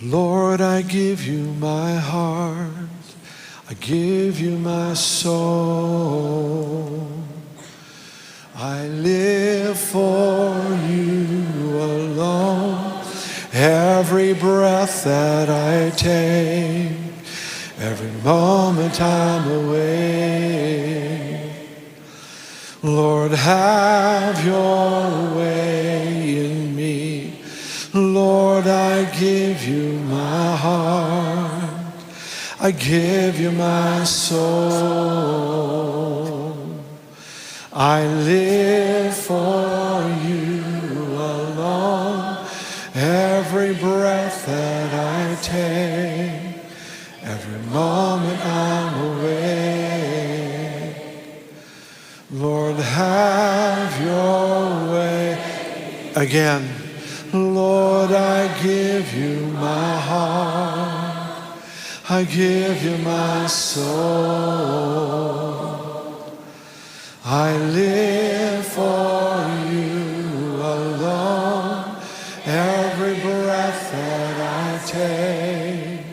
Lord, I give you my heart. I give you my soul. I live for you alone. Every breath that I take, every moment I'm awake. Lord, have your way in me. Lord, I give you my heart. I give you my soul. I live for you alone. Every breath that I take, every moment I'm awake. Lord, have your way. Again, Lord, I give you my heart. I give you my soul. I live for you alone. Every breath that I take,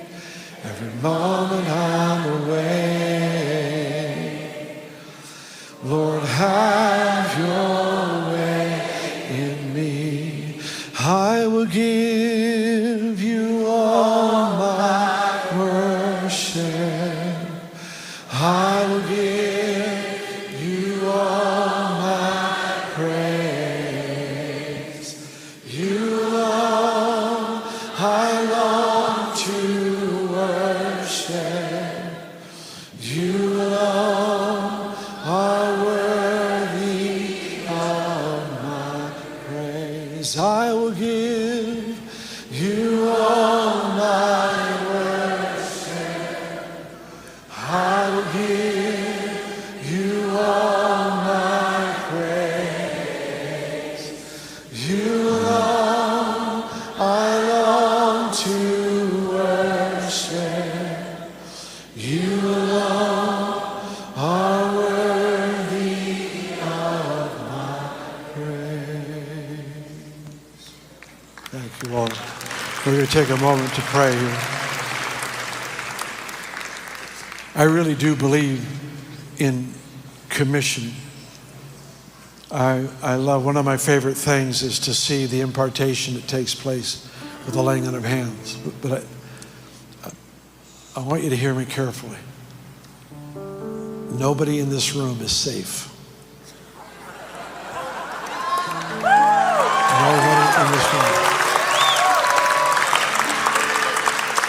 every moment I'm awake. Lord, have your way in me. I will give you all my worship. I will give you all my praise. You alone I long to worship. You alone are worthy of my praise. I will give you all my worship. I will give you all my praise. You alone I long to worship. You alone are worthy of my praise. Thank you, Lord. We're going to take a moment to pray here. I really do believe in commission. I love, one of my favorite things is to see the impartation that takes place with the laying on of hands. But I want you to hear me carefully. Nobody in this room is safe. Nobody in this room.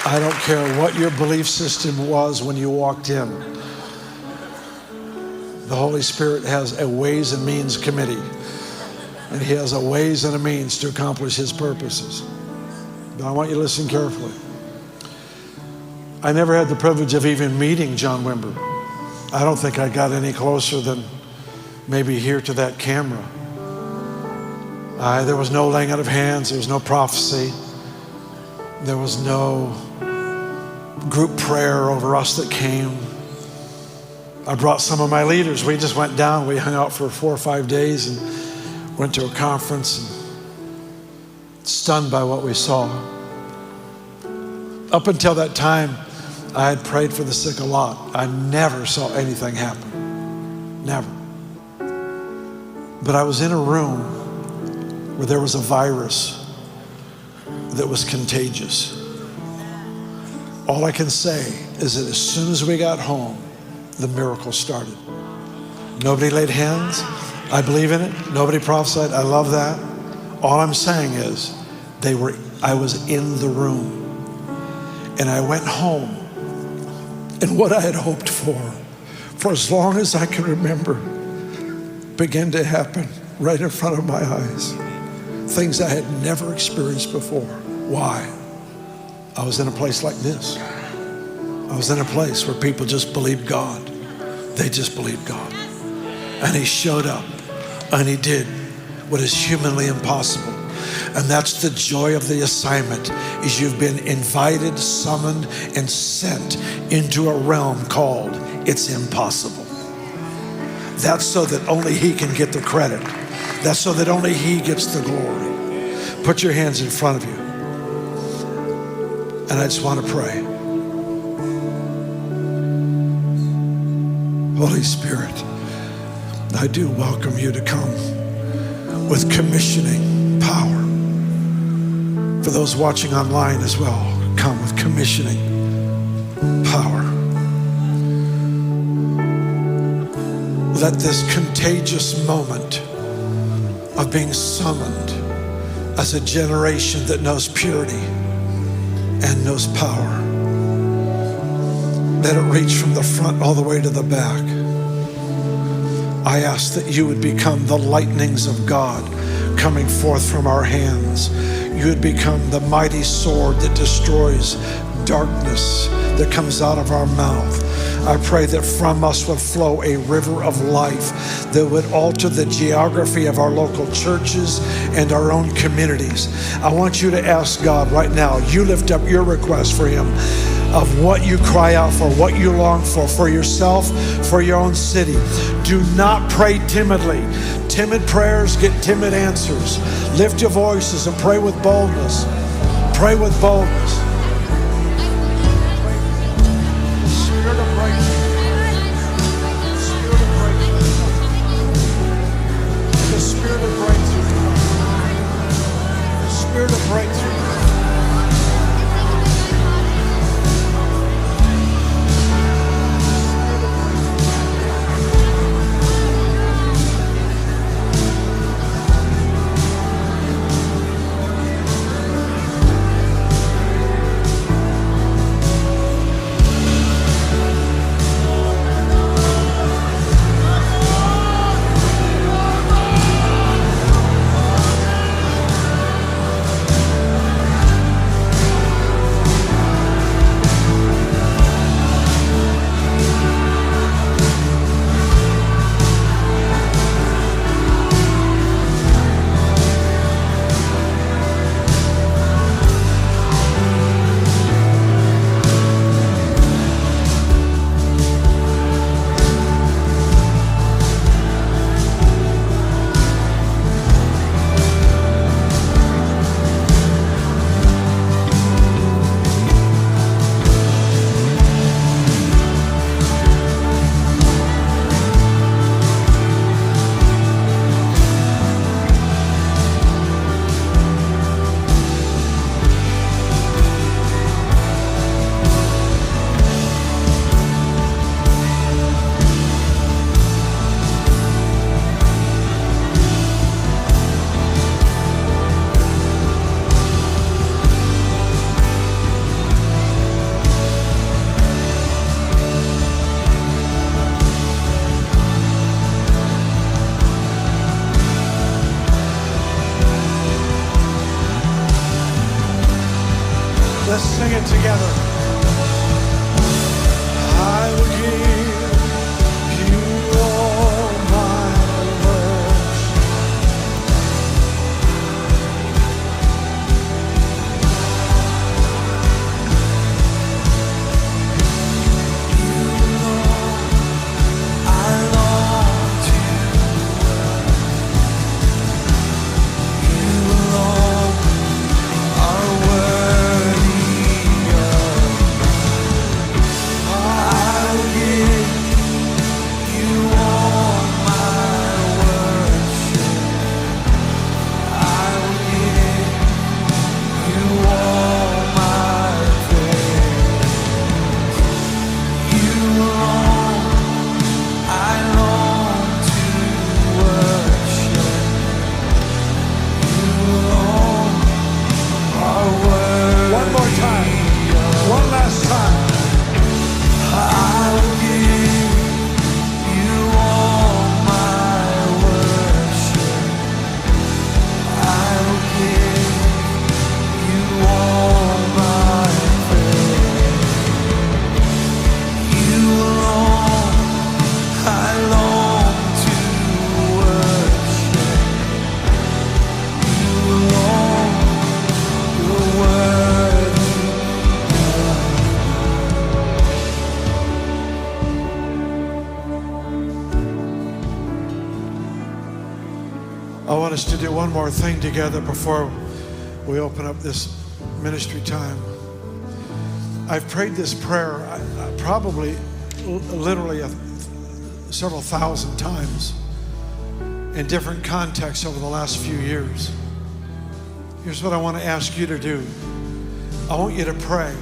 I don't care what your belief system was when you walked in. The Holy Spirit has a ways and means committee, and He has a ways and a means to accomplish His purposes. But I want you to listen carefully. I never had the privilege of even meeting John Wimber. I don't think I got any closer than maybe here to that camera. There was no laying out of hands. There was no prophecy. There was no group prayer over us that came. I brought some of my leaders. We just went down. We hung out for 4 or 5 days and went to a conference, and stunned by what we saw. Up until that time, I had prayed for the sick a lot. I never saw anything happen. Never. But I was in a room where there was a virus that was contagious. All I can say is that as soon as we got home, the miracle started. Nobody laid hands. I believe in it. Nobody prophesied. I love that. All I'm saying is I was in the room, and I went home, and what I had hoped for as long as I can remember, began to happen right in front of my eyes. Things I had never experienced before. Why? I was in a place like this. I was in a place where people just believed God. They just believed God. And He showed up, and He did what is humanly impossible. And that's the joy of the assignment, is you've been invited, summoned, and sent into a realm called it's impossible. That's so that only He can get the credit. That's so that only He gets the glory. Put your hands in front of you. And I just want to pray. Holy Spirit, I do welcome you to come with commissioning power. For those watching online as well, come with commissioning power. Let this contagious moment of being summoned as a generation that knows purity and knows power, let it reach from the front all the way to the back. I ask that you would become the lightnings of God coming forth from our hands. You would become the mighty sword that destroys darkness that comes out of our mouth. I pray that from us would flow a river of life that would alter the geography of our local churches and our own communities. I want you to ask God right now, you lift up your request for him of what you cry out for, what you long for yourself, for your own city. Do not pray timidly. Timid prayers get timid answers. Lift your voices and pray with boldness. Pray with boldness. Spirit of breakthrough. Spirit of breakthrough. The spirit of breakthrough. The spirit of breakthrough. Let's sing it together. I will give you all my worship. You alone, I long to worship. You alone are worthy. I want us to do one more thing together before we open up this ministry time. I've prayed this prayer probably literally several thousand times in different contexts over the last few years. Here's what I want to ask you to do. I want you to pray.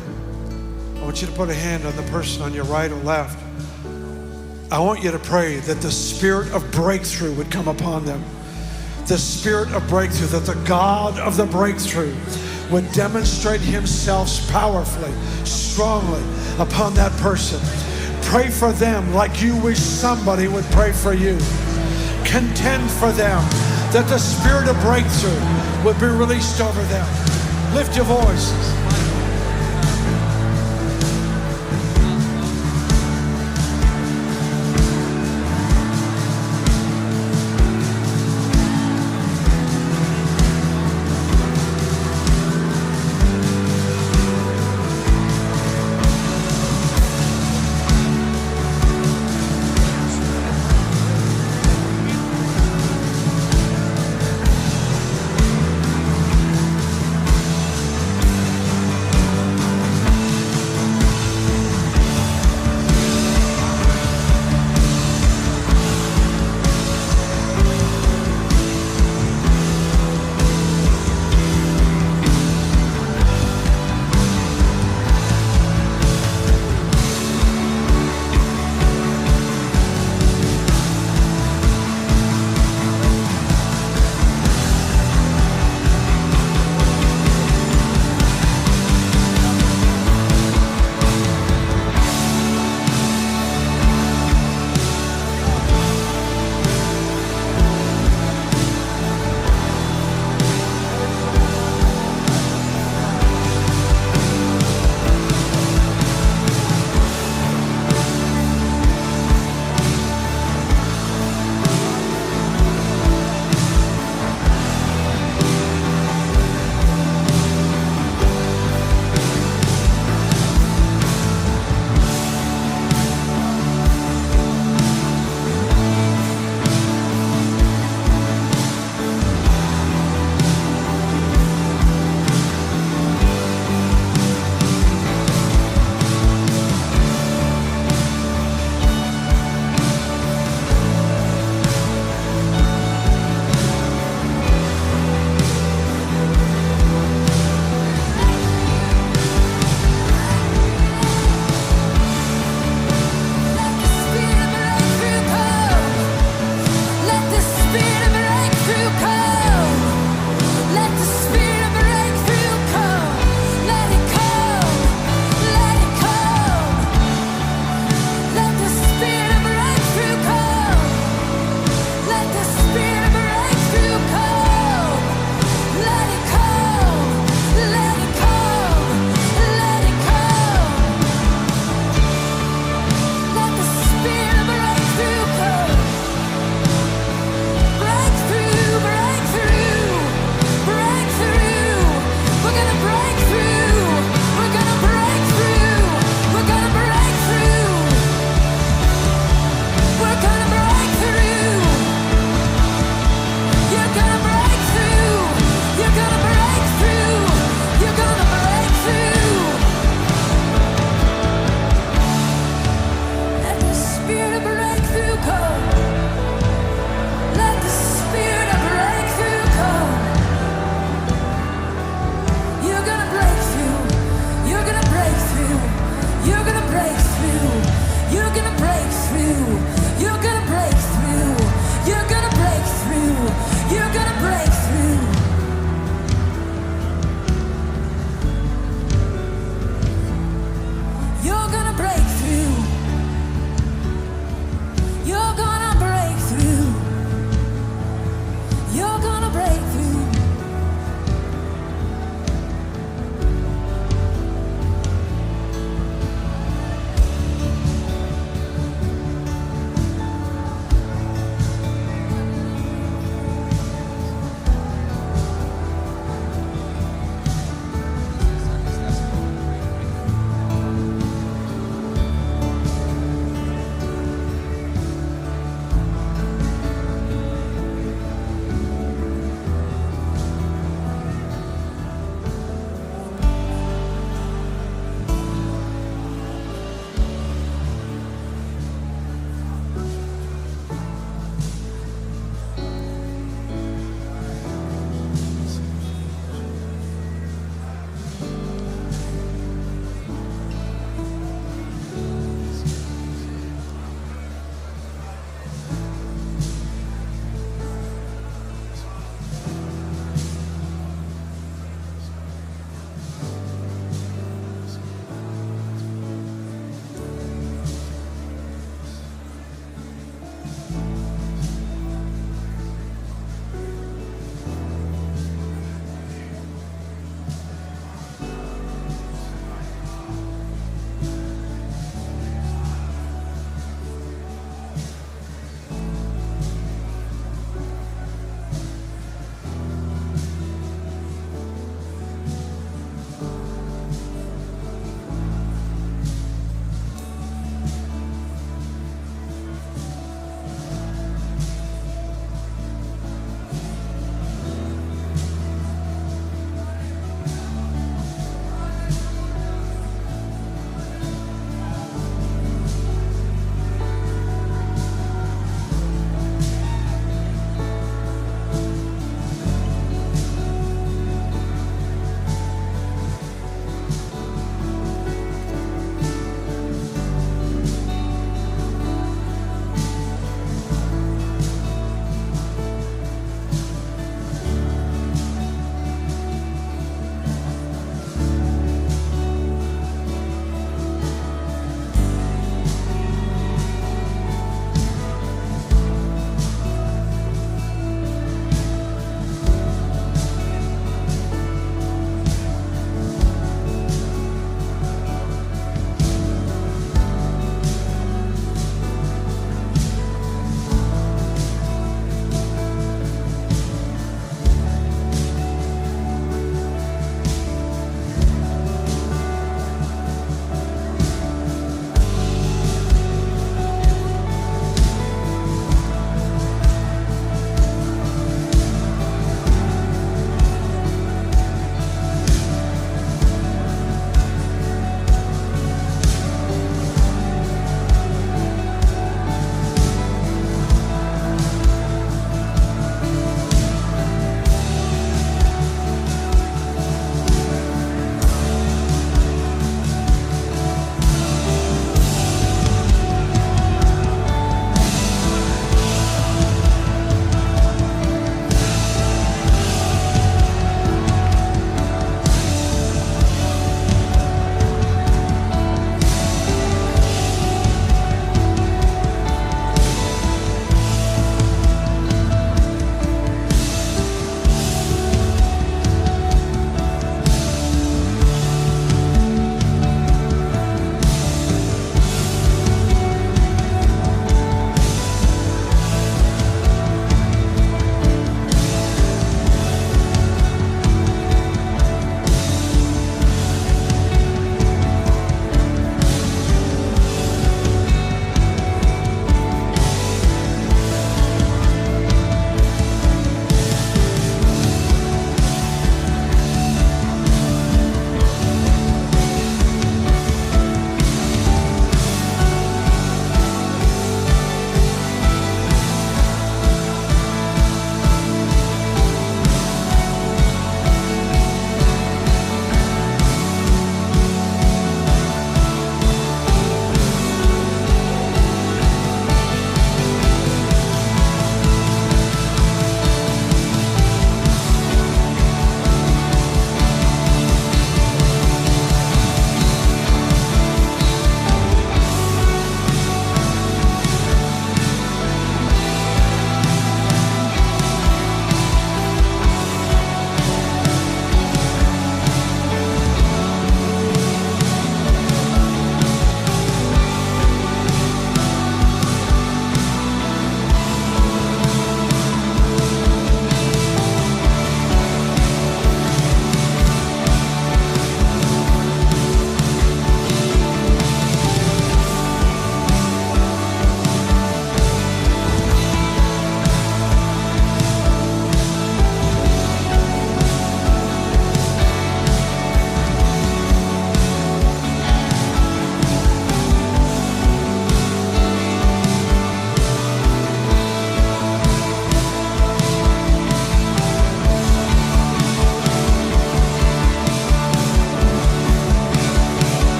I want you to put a hand on the person on your right or left. I want you to pray that the spirit of breakthrough would come upon them. The spirit of breakthrough, that the God of the breakthrough would demonstrate himself powerfully, strongly upon that person. Pray for them like you wish somebody would pray for you. Contend for them, that the spirit of breakthrough would be released over them. Lift your voices.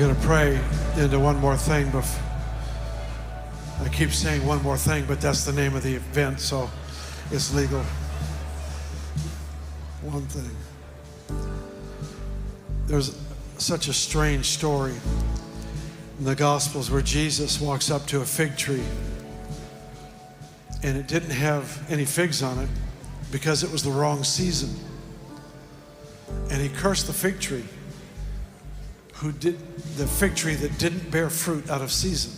We're going to pray into one more thing. I keep saying one more thing, but that's the name of the event, so it's legal. One thing. There's such a strange story in the Gospels where Jesus walks up to a fig tree and it didn't have any figs on it because it was the wrong season. And he cursed the fig tree the fig tree that didn't bear fruit out of season.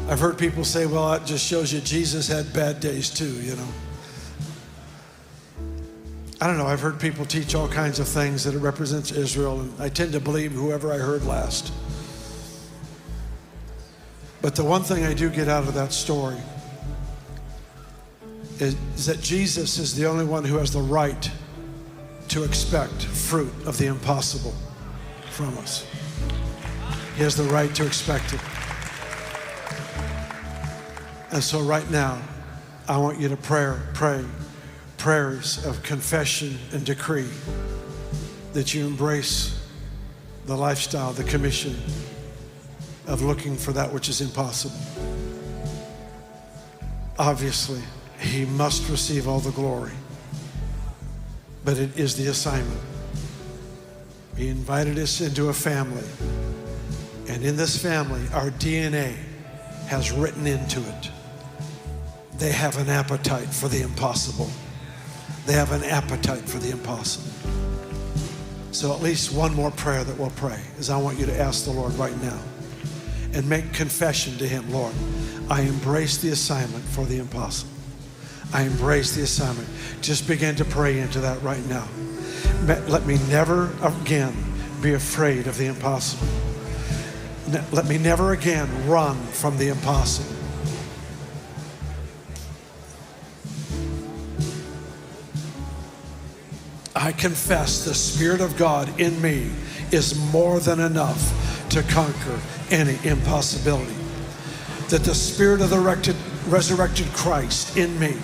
I've heard people say, well, that just shows you Jesus had bad days too, you know. I don't know, I've heard people teach all kinds of things that it represents Israel, and I tend to believe whoever I heard last. But the one thing I do get out of that story is that Jesus is the only one who has the right to expect fruit of the impossible from us. He has the right to expect it. And so right now, I want you to pray prayers of confession and decree that you embrace the lifestyle, the commission of looking for that which is impossible. Obviously, he must receive all the glory, but it is the assignment. He invited us into a family, and in this family, our DNA has written into it. They have an appetite for the impossible. They have an appetite for the impossible. So at least one more prayer that we'll pray is I want you to ask the Lord right now and make confession to him. Lord, I embrace the assignment for the impossible. I embrace the assignment. Just begin to pray into that right now. Let me never again be afraid of the impossible. Let me never again run from the impossible. I confess the Spirit of God in me is more than enough to conquer any impossibility. That the Spirit of the resurrected Christ in me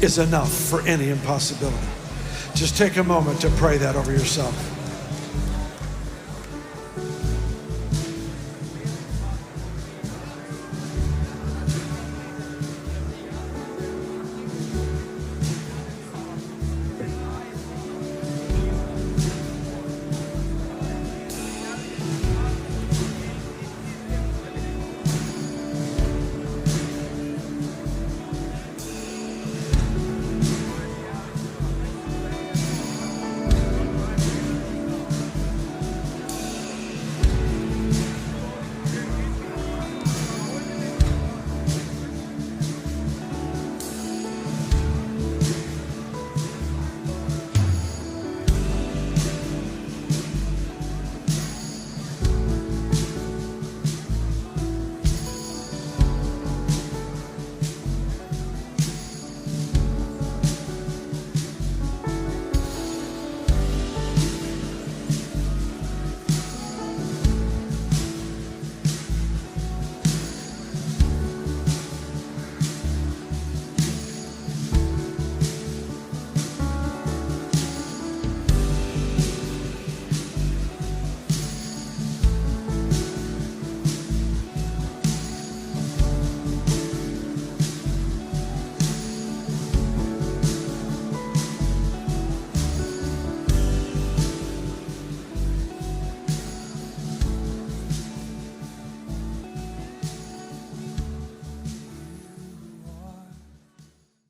is enough for any impossibility. Just take a moment to pray that over yourself.